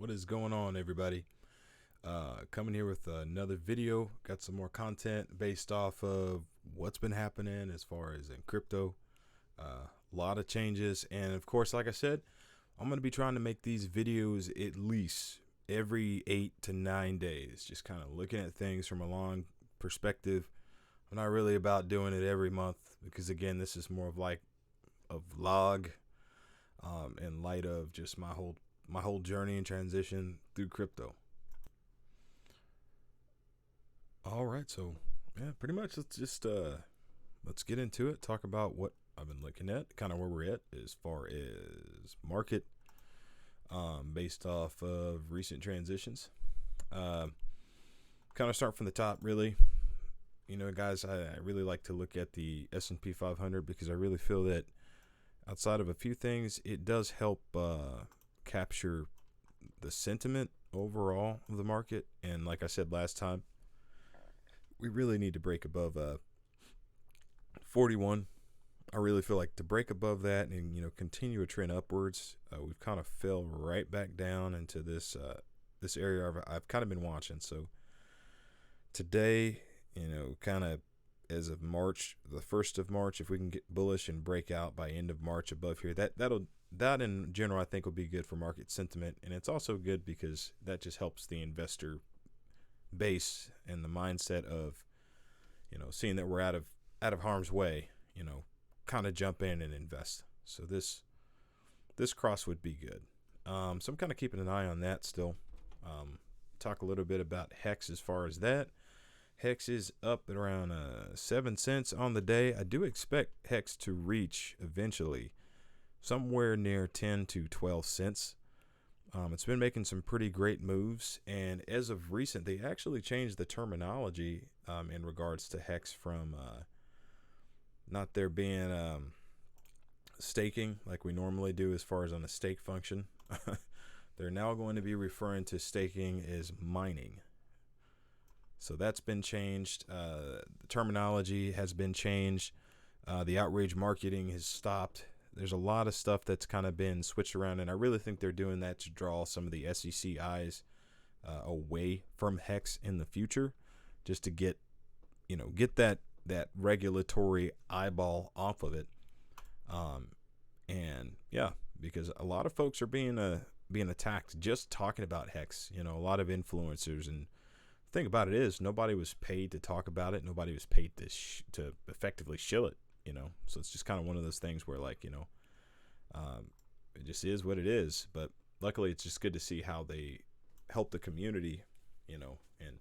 What is going on, everybody? Coming here with another video. Got some more content based off of what's been happening as far as in crypto. A lot of changes, and of course, like I said, I'm going to be trying to make these videos at least every 8 to 9 days, just kind of looking at things from a long perspective. I'm not really about doing it every month because, again, this is more of like a vlog in light of just my whole journey and transition through crypto. All right, so yeah, pretty much let's get into it. Talk about what I've been looking at, kind of where we're at as far as market, based off of recent transitions. Kind of start from the top, really. You know, guys, I really like to look at the S&P 500 because I really feel that outside of a few things, it does help capture the sentiment overall of the market. And like I said last time, we really need to break above 41. I really feel like to break above that and, you know, continue a trend upwards. We've kind of fell right back down into this area I've kind of been watching. So today, you know, kind of as of March, the 1st of March, if we can get bullish and break out by end of March above here, that in general I think will be good for market sentiment. And it's also good because that just helps the investor base and the mindset of, you know, seeing that we're out of harm's way, you know, kind of jump in and invest. So this cross would be good. So I'm kind of keeping an eye on that still. Talk a little bit about Hex as far as that. Hex is up at around 7 cents on the day. I do expect Hex to reach eventually somewhere near 10 to 12 cents. It's been making some pretty great moves, and as of recent, they actually changed the terminology in regards to Hex from not there being staking like we normally do as far as on a stake function. They're now going to be referring to staking as mining. So that's been changed. The terminology has been changed. The outrage marketing has stopped. There's a lot of stuff that's kind of been switched around, and I really think they're doing that to draw some of the SEC eyes away from Hex in the future, just to get that regulatory eyeball off of it. And yeah, because a lot of folks are being attacked just talking about Hex. You know, a lot of influencers, and the thing about it is nobody was paid to talk about it. Nobody was paid to effectively shill it. You know, so it's just kind of one of those things where, like, you know, it just is what it is. But luckily, it's just good to see how they help the community, you know, and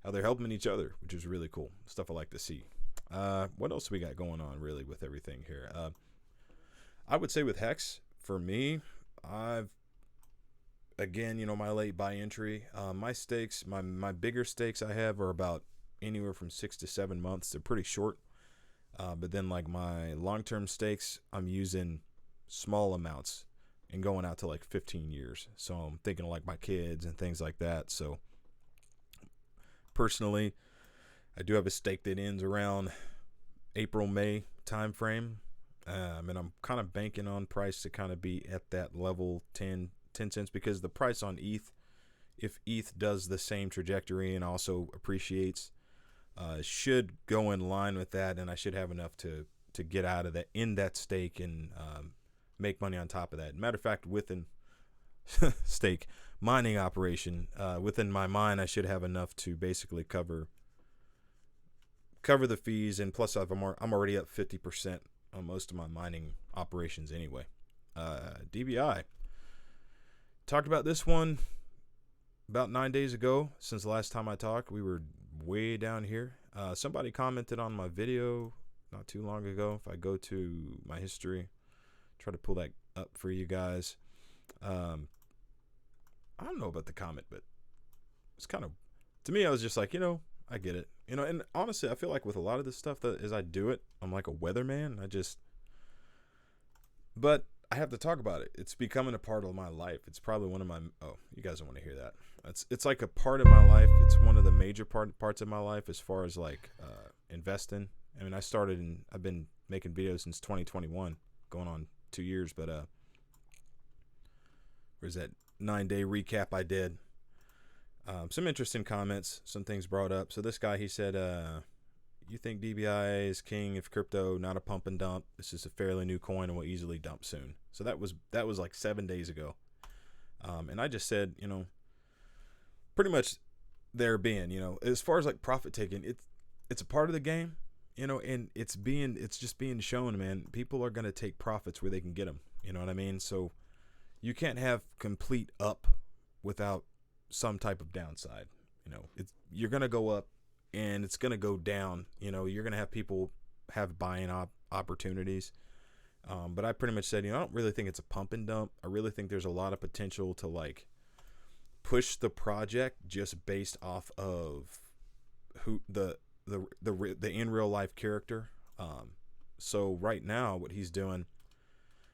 how they're helping each other, which is really cool stuff. I like to see. What else we got going on really with everything here? I would say with Hex, for me, again, you know, my late buy entry, my stakes, my bigger stakes I have are about anywhere from 6 to 7 months. They're pretty short. But then, like, my long-term stakes, I'm using small amounts and going out to like 15 years. So I'm thinking of like my kids and things like that. So personally, I do have a stake that ends around April, May time frame. And I'm kind of banking on price to kind of be at that level 10 cents, because the price on ETH, if ETH does the same trajectory and also appreciates, should go in line with that, and I should have enough to get out of that in that stake and make money on top of that. Matter of fact, within stake mining operation, within my mine, I should have enough to basically cover the fees, and plus I'm already up 50% on most of my mining operations anyway. DBI, talked about this one about 9 days ago. Since the last time I talked, we were way down here. Somebody commented on my video not too long ago. If I go to my history, try to pull that up for you guys. I don't know about the comment, but it's kind of, to me, I was just like, you know, I get it. You know, and honestly, I feel like with a lot of this stuff, that as I do it, I'm like a weatherman. But I have to talk about it. It's becoming a part of my life. It's probably one of my, oh, you guys don't want to hear that. It's like a part of my life. It's one of the major parts of my life as far as like investing. I mean, I've been making videos since 2021, going on 2 years, but where's that? 9-day recap I did. Some interesting comments, some things brought up. So this guy, he said, you think DBI is king of crypto, not a pump and dump. This is a fairly new coin and will easily dump soon. So that was like 7 days ago. And I just said, pretty much there being, as far as like profit taking, it's a part of the game, and it's just being shown, man. People are going to take profits where they can get them. You know what I mean? So you can't have complete up without some type of downside. You're going to go up and it's going to go down. You're going to have people have buying opportunities. But I pretty much said, I don't really think it's a pump and dump. I really think there's a lot of potential to like push the project just based off of who the in real life character. So right now what he's doing,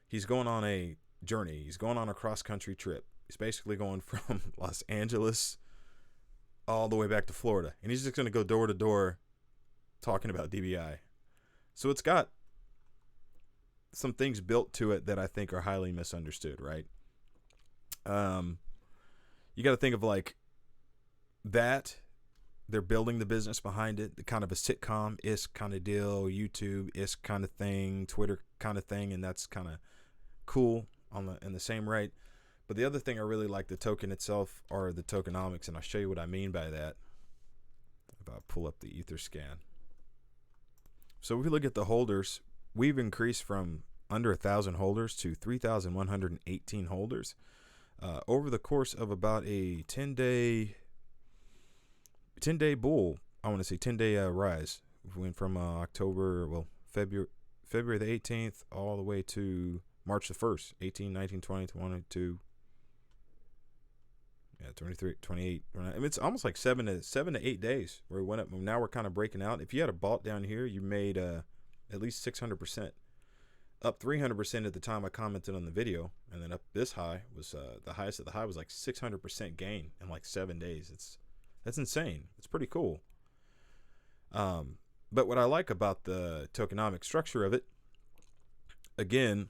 he's going on a journey. He's going on a cross country trip. He's basically going from Los Angeles all the way back to Florida, and he's just going to go door to door talking about DBI. So it's got some things built to it that I think are highly misunderstood, right? You got to think of like that. They're building the business behind it, the kind of a sitcom-ish kind of deal, YouTube-ish kind of thing, Twitter kind of thing, and that's kind of cool in the same right. But the other thing I really like the token itself are the tokenomics, and I'll show you what I mean by that if I pull up the Etherscan. So if we look at the holders, we've increased from under 1,000 holders to 3,118 holders over the course of about a 10-day bull. I want to say 10-day rise. We went from February the 18th all the way to March the 1st, 18, 19, 20, 22, 23, 28. I mean, it's almost like 7 to 8 days where we went up. Now we're kind of breaking out. If you had a bought down here, you made at least 600%. Up 300% at the time I commented on the video, and then up this high was the highest of the high was like 600% gain in like 7 days. That's insane. It's pretty cool. But what I like about the tokenomic structure of it, again,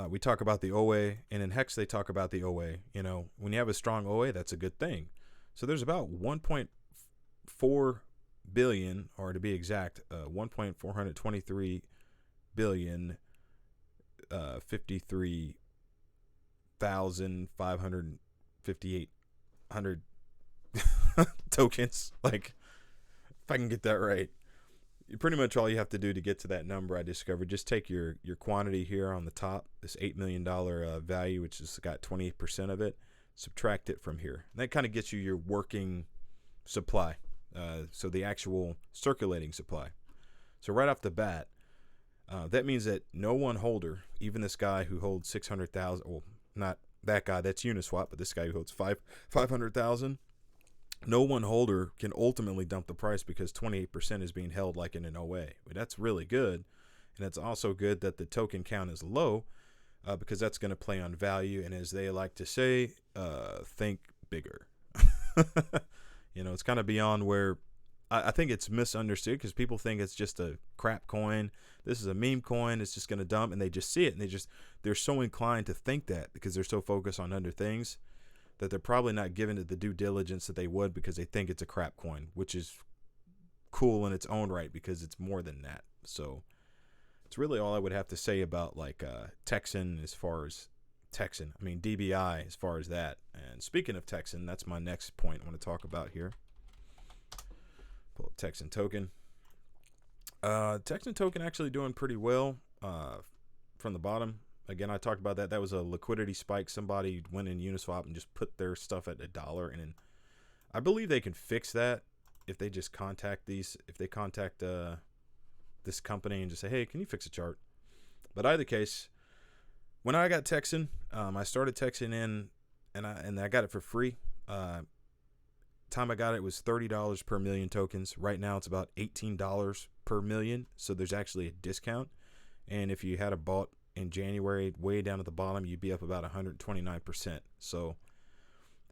we talk about the OA, and in Hex they talk about the OA. When you have a strong OA, that's a good thing. So there's about 1.4 billion, or to be exact, 1.423 billion, 53,558 tokens. Like, if I can get that right, pretty much all you have to do to get to that number I discovered, just take your quantity here on the top, this $8 million value, which has got 28% of it, subtract it from here. And that kind of gets you your working supply. So the actual circulating supply. So right off the bat, that means that no one holder, even this guy who holds 600,000, well, not that guy, that's Uniswap, but this guy who holds 500,000, no one holder can ultimately dump the price because 28% is being held like in an OA. But that's really good. And it's also good that the token count is low because that's going to play on value. And as they like to say, think bigger. It's kind of beyond where I think it's misunderstood because people think it's just a crap coin. This is a meme coin. It's just going to dump, and they just see it, and they're so inclined to think that because they're so focused on other things that they're probably not giving it the due diligence that they would because they think it's a crap coin, which is cool in its own right because it's more than that. So it's really all I would have to say about like Xen as far as Xen. I mean DBI as far as that. And speaking of Xen, that's my next point I want to talk about here. Pull up Xen token. Xen token actually doing pretty well from the bottom. Again, I talked about that. That was a liquidity spike. Somebody went in Uniswap and just put their stuff at $1, and then I believe they can fix that if they just contact this company and just say, hey, can you fix a chart? But either case, when I got Xen, I started Xen in, and I got it for free. Time I got it was $30 per million tokens. Right now it's about $18 per million, so there's actually a discount. And if you had a bought in January, way down at the bottom, you'd be up about 129%. So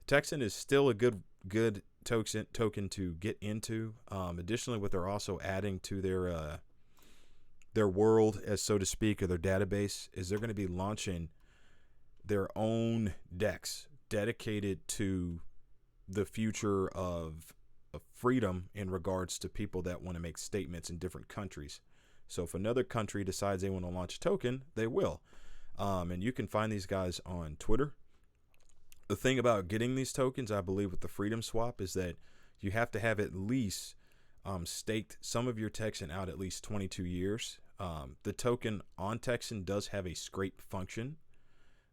Xen is still a good token to get into. Additionally, what they're also adding to their world, as so to speak, or their database, is they're going to be launching their own DEX dedicated to the future of freedom in regards to people that want to make statements in different countries. So if another country decides they want to launch a token, they will. And you can find these guys on Twitter. The thing about getting these tokens, I believe, with the Freedom Swap is that you have to have at least staked some of your Texan out at least 22 years. The token on Texan does have a scrape function.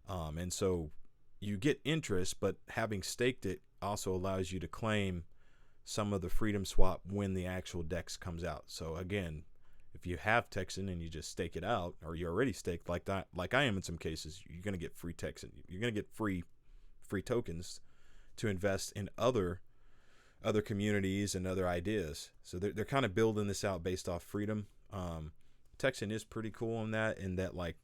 And so you get interest, but having staked it also allows you to claim some of the Freedom Swap when the actual DEX comes out. So again, if you have Texan and you just stake it out, or you're already staked like that, like I am in some cases, you're going to get free Texan. You're going to get free tokens to invest in other communities and other ideas. So they're kind of building this out based off freedom. Texan is pretty cool in that like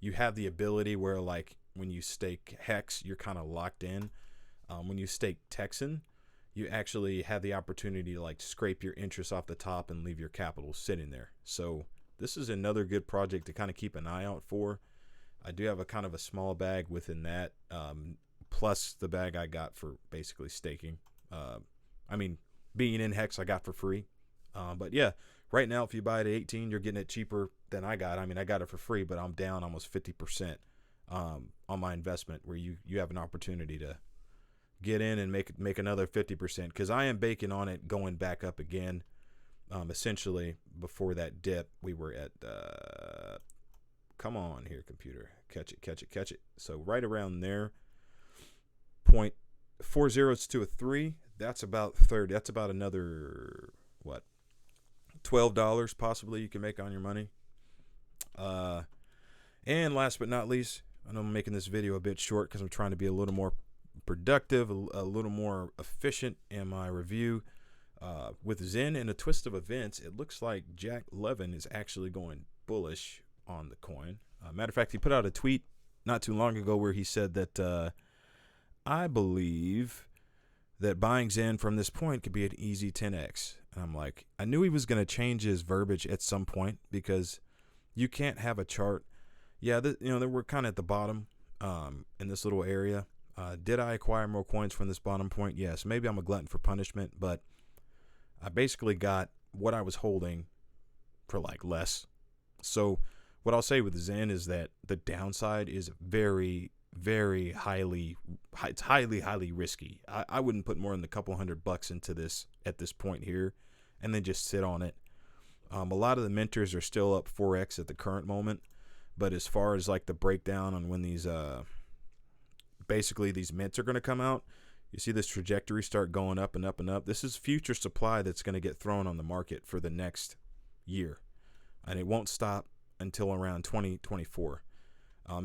you have the ability where like when you stake Hex, you're kind of locked in. When you stake Texan, you actually have the opportunity to like scrape your interest off the top and leave your capital sitting there. So this is another good project to kind of keep an eye out for. I do have a kind of a small bag within that, plus the bag I got for basically staking. I mean, being in Hex, I got for free. But yeah, right now, if you buy it at 18, you're getting it cheaper than I got. I mean, I got it for free, but I'm down almost 50% on my investment, where you have an opportunity to get in and make another 50%, because I am banking on it going back up again. Essentially, before that dip, we were at come on here, computer, catch it. So right around there, 0.40 to a 3. That's about 30. That's about another what, $12 possibly you can make on your money. And last but not least, I know I'm making this video a bit short because I'm trying to be a little more productive, a little more efficient in my review. With Xen and a twist of events, it looks like Jack Levin is actually going bullish on the coin. Matter of fact, he put out a tweet not too long ago where he said that I believe that buying Xen from this point could be an easy 10x. And I'm like, I knew he was going to change his verbiage at some point, because you can't have a chart. Yeah, we're kind of at the bottom in this little area. Did I acquire more coins from this bottom point? Yes. Maybe I'm a glutton for punishment, but I basically got what I was holding for like less. So what I'll say with Xen is that the downside is very, very highly risky. I wouldn't put more than a couple $100 into this at this point here and then just sit on it. A lot of the mentors are still up 4x at the current moment, but as far as like the breakdown on when these basically these mints are going to come out, you see this trajectory start going up and up and up. This is future supply that's going to get thrown on the market for the next year, and it won't stop until around 2024.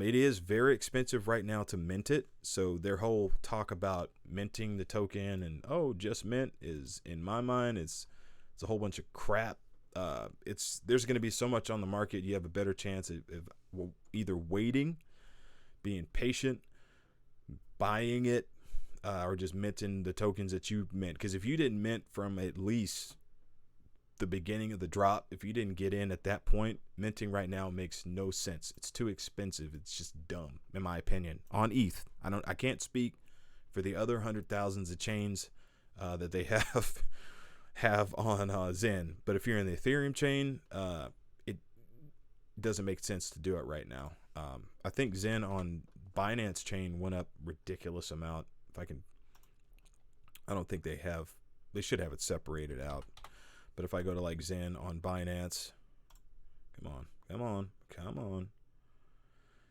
It is very expensive right now to mint it, so their whole talk about minting the token and just mint is, in my mind, it's a whole bunch of crap. There's going to be so much on the market. You have a better chance of either waiting, being patient, buying it, or just minting the tokens that you mint. Because if you didn't mint from at least the beginning of the drop, if you didn't get in at that point, minting right now makes no sense. It's too expensive. It's just dumb, in my opinion. On ETH, I can't speak for the other 100,000s of chains that they have on Xen, but if you're in the Ethereum chain, it doesn't make sense to do it right now. I think Xen on Binance chain went up ridiculous amount. I don't think they should have it separated out. But if I go to like Xen on Binance, come on.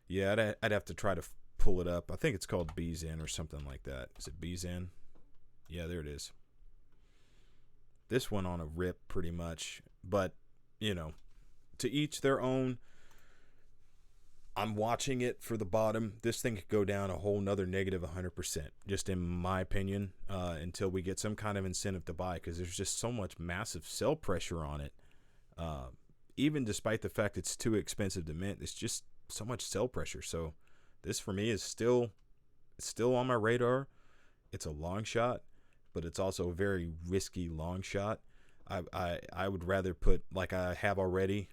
Yeah, I'd have to try to pull it up. I think it's called BZen or something like that. Is it BZen? Yeah, there it is. This went on a rip pretty much, but to each their own. I'm watching it for the bottom. This thing could go down a whole nother negative 100%, just in my opinion, until we get some kind of incentive to buy, because there's just so much massive sell pressure on it. Even despite the fact it's too expensive to mint, it's just so much sell pressure. So this for me is still on my radar. It's a long shot, but it's also a very risky long shot. I would rather put, like I have already,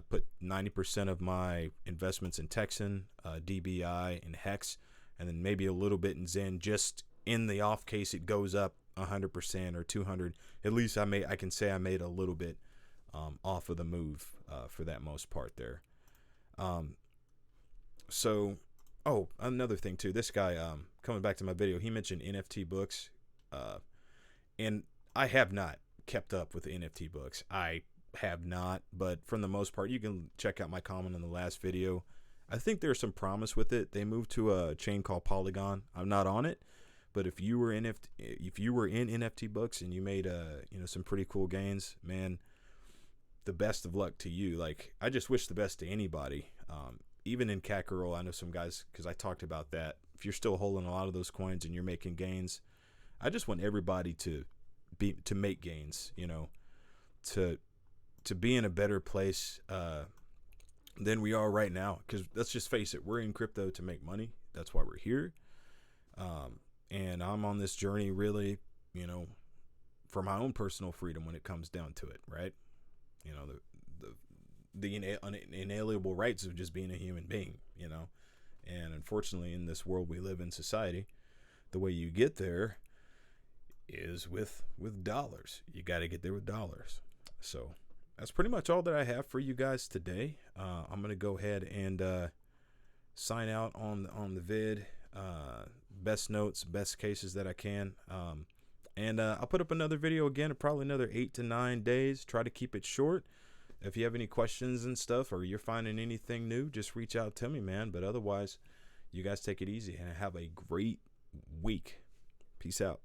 put 90% of my investments in Texan, DBI, and Hex, and then maybe a little bit in Xen, just in the off case it goes up 100% or 200. At least I can say I made a little bit off of the move for that most part there. So, oh, another thing too. This guy, coming back to my video, he mentioned NFT books, and I have not kept up with NFT books. I have not, but for the most part, you can check out my comment in the last video. I think there's some promise with it. They moved to a chain called Polygon. I'm not on it, but if you were in NFT books and you made some pretty cool gains, man, the best of luck to you. Like, I just wish the best to anybody. Even in Cat Girl, I know some guys, because I talked about that. If you're still holding a lot of those coins and you're making gains, I just want everybody to make gains, to be in a better place than we are right now. Because let's just face it, we're in crypto to make money. That's why we're here. And I'm on this journey really, for my own personal freedom when it comes down to it, right? The inalienable rights of just being a human being, and unfortunately in this world we live in, society, the way you get there is with dollars. You got to get there with dollars. So that's pretty much all that I have for you guys today. I'm gonna go ahead and sign out on the vid. Best notes, best cases that I can, and I'll put up another video again in probably another 8 to 9 days. Try to keep it short. If you have any questions and stuff, or you're finding anything new, just reach out to me, man. But otherwise, you guys take it easy and have a great week. Peace out.